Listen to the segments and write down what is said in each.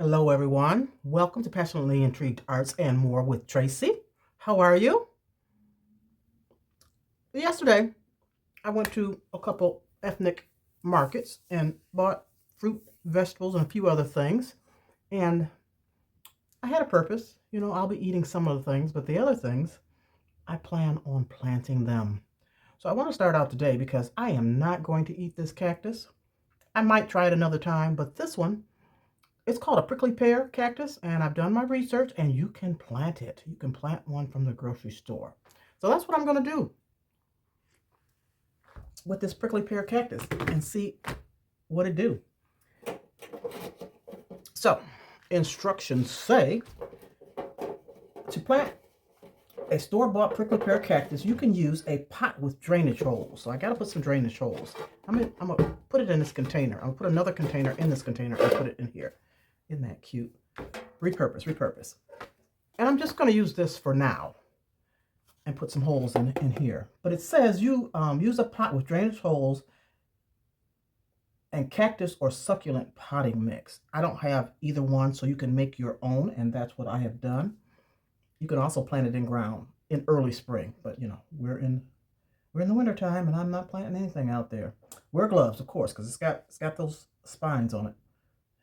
Hello, everyone. Welcome to Passionately Intrigued Arts and More with Tracy. How are you? Yesterday, I went to a couple ethnic markets and bought fruit, vegetables, and a few other things. And I had a purpose. I'll be eating some of the things, but the other things, I plan on planting them. So I want to start out today because I am not going to eat this cactus. I might try it another time, but this one, it's called a prickly pear cactus, and I've done my research, and you can plant it. You can plant one from the grocery store. So that's what I'm going to do with this prickly pear cactus and see what it do. So, instructions say to plant a store-bought prickly pear cactus, you can use a pot with drainage holes. So I got to put some drainage holes. I'm going to put it in this container. I'm going to put another container in this container and put it in here. Isn't that cute? Repurpose. And I'm just going to use this for now and put some holes in here. But it says you use a pot with drainage holes and cactus or succulent potting mix. I don't have either one, so you can make your own, and that's what I have done. You can also plant it in ground in early spring, but we're in the winter time, and I'm not planting anything out there. Wear gloves, of course, because it's got those spines on it,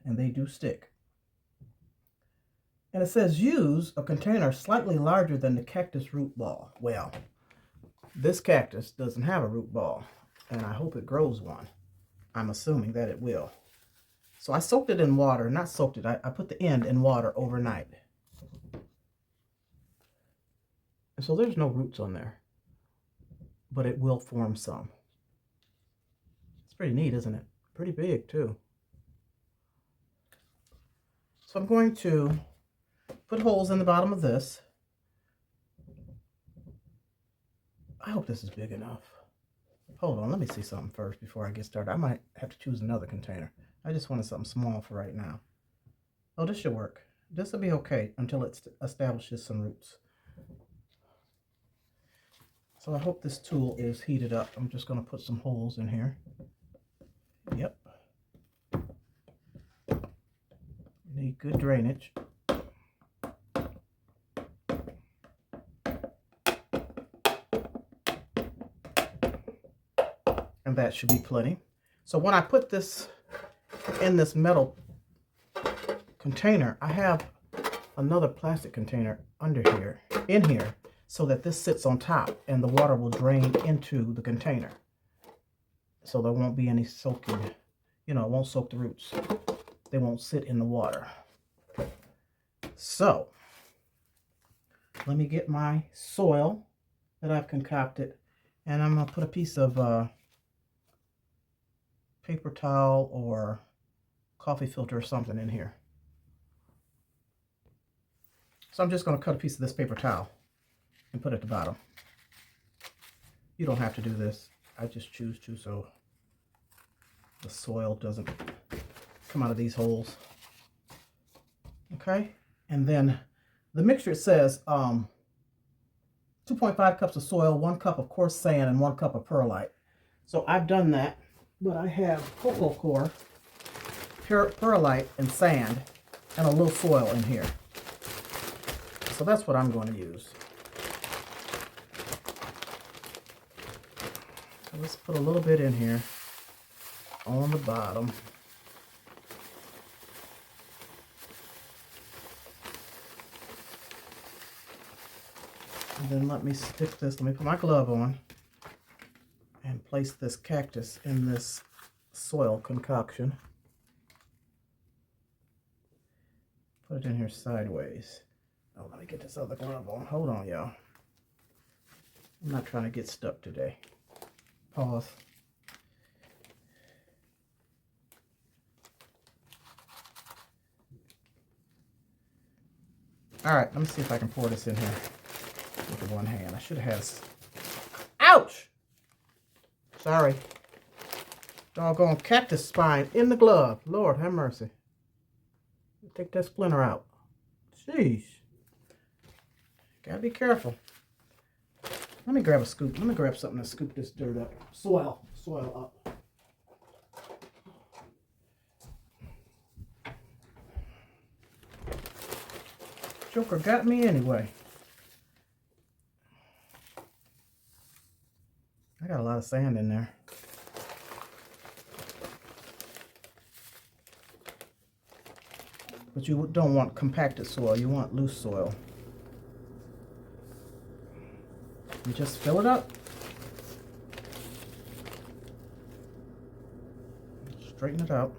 and they do stick. And it says use a container slightly larger than the cactus root ball. Well, this cactus doesn't have a root ball, and I hope it grows one. I'm assuming that it will. So I soaked it in water, not soaked it, I put the end in water overnight. And so there's no roots on there, but it will form some. It's pretty neat, isn't it? Pretty big too. So I'm going to put holes in the bottom of this. I hope this is big enough. Hold on, let me see something first before I get started. I might have to choose another container. I just wanted something small for right now. Oh, this should work. This will be okay until it establishes some roots. So I hope this tool is heated up. I'm just going to put some holes in here. Yep. Need good drainage. And that should be plenty. So when I put this in this metal container, I have another plastic container in here, so that this sits on top and the water will drain into the container. So there won't be any soaking, it won't soak the roots. They won't sit in the water. So let me get my soil that I've concocted, and I'm going to put a piece of paper towel or coffee filter or something in here. So I'm just going to cut a piece of this paper towel and put it at the bottom. You don't have to do this. I just choose to so the soil doesn't come out of these holes. Okay, and then the mixture, it says 2.5 cups of soil, 1 cup of coarse sand, and 1 cup of perlite. So I've done that, but I have cocoa coir, perlite, and sand, and a little soil in here. So that's what I'm going to use. So let's put a little bit in here on the bottom. And then let me put my glove on and place this cactus in this soil concoction. Put it in here sideways. Oh, let me get this other glove on. Hold on, y'all. I'm not trying to get stuck today. Pause. All right, let me see if I can pour this in here with one hand. I should have had ouch! Sorry. Doggone cactus spine in the glove. Lord have mercy. Take that splinter out. Jeez. Gotta be careful. Let me grab a scoop. Let me grab something to scoop this dirt up. Soil up. Joker got me anyway. I got a lot of sand in there. But you don't want compacted soil, you want loose soil. You just fill it up. Straighten it out.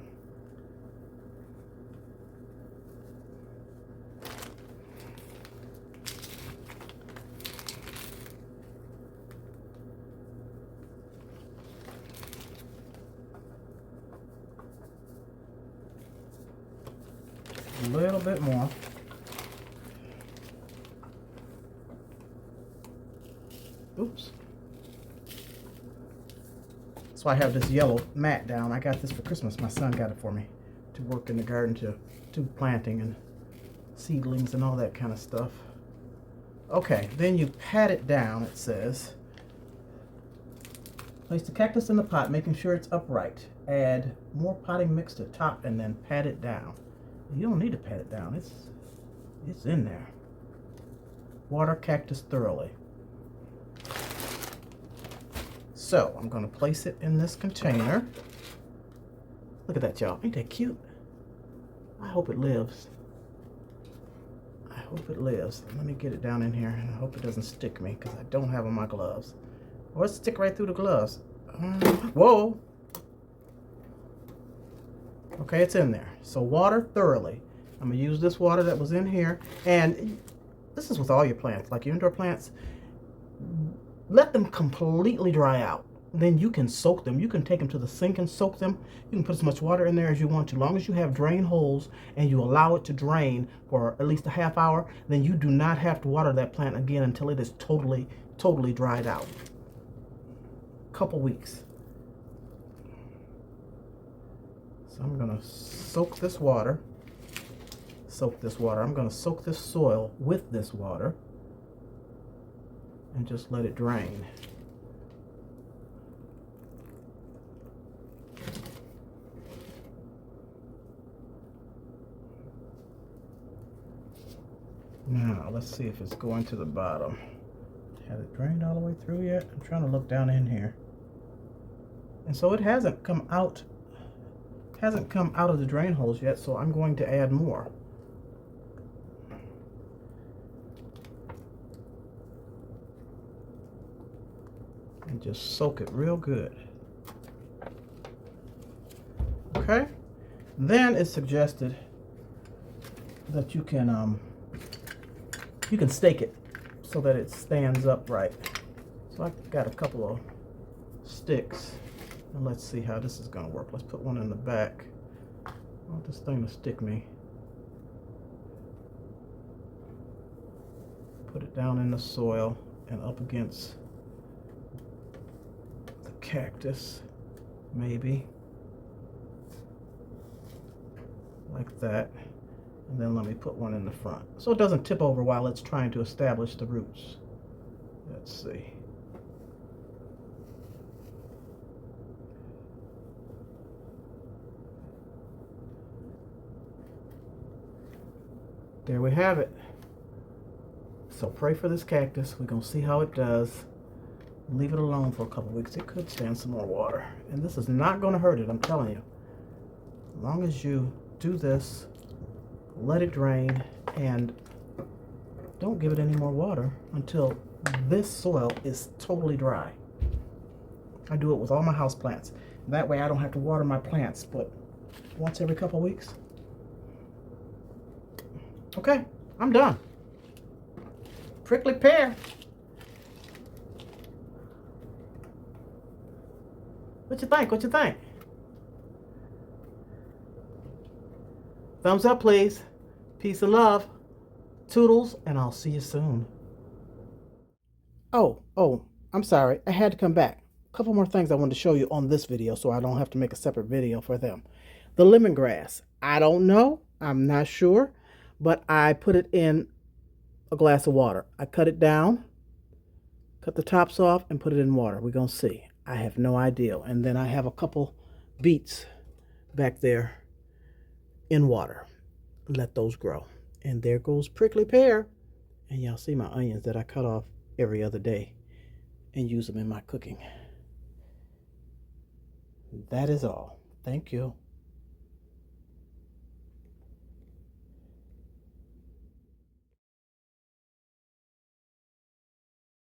A little bit more. Oops. So I have this yellow mat down. I got this for Christmas. My son got it for me to work in the garden, to do planting and seedlings and all that kind of stuff. Okay, then you pat it down, it says. Place the cactus in the pot, making sure it's upright. Add more potting mix to top and then pat it down. You don't need to pat it down. It's in there. Water cactus thoroughly. So I'm going to place it in this container. Look at that, y'all. Ain't that cute? I hope it lives. I hope it lives. Let me get it down in here, and I hope it doesn't stick me because I don't have on my gloves. Or it stick right through the gloves. Whoa. Okay, it's in there. So water thoroughly. I'm going to use this water that was in here. And this is with all your plants, like your indoor plants. Let them completely dry out. Then you can soak them. You can take them to the sink and soak them. You can put as much water in there as you want to. As long as you have drain holes and you allow it to drain for at least a half hour, then you do not have to water that plant again until it is totally dried out. Couple weeks. So I'm going to soak this water. I'm going to soak this soil with this water and just let it drain. Now, let's see if it's going to the bottom. Has it drained all the way through yet? I'm trying to look down in here. And so it hasn't come out of the drain holes yet, so I'm going to add more. And just soak it real good. Okay? Then it's suggested that you can stake it so that it stands upright. So I've got a couple of sticks, and let's see how this is going to work. Let's put one in the back. I want this thing to stick me. Put it down in the soil and up against the cactus, maybe. Like that. And then let me put one in the front so it doesn't tip over while it's trying to establish the roots. Let's see. There we have it. So pray for this cactus. We're going to see how it does. Leave it alone for a couple weeks. It could stand some more water. And this is not going to hurt it, I'm telling you. As long as you do this, let it drain, and don't give it any more water until this soil is totally dry. I do it with all my house plants. That way I don't have to water my plants, but once every couple weeks. Okay, I'm done. Prickly pear. What you think? What you think? Thumbs up, please. Peace and love. Toodles, and I'll see you soon. Oh, I'm sorry. I had to come back. A couple more things I wanted to show you on this video so I don't have to make a separate video for them. The lemongrass. I don't know. I'm not sure. But I put it in a glass of water. I cut it down, cut the tops off, and put it in water. We're going to see. I have no idea. And then I have a couple beets back there in water. Let those grow. And there goes prickly pear. And y'all see my onions that I cut off every other day and use them in my cooking. That is all. Thank you.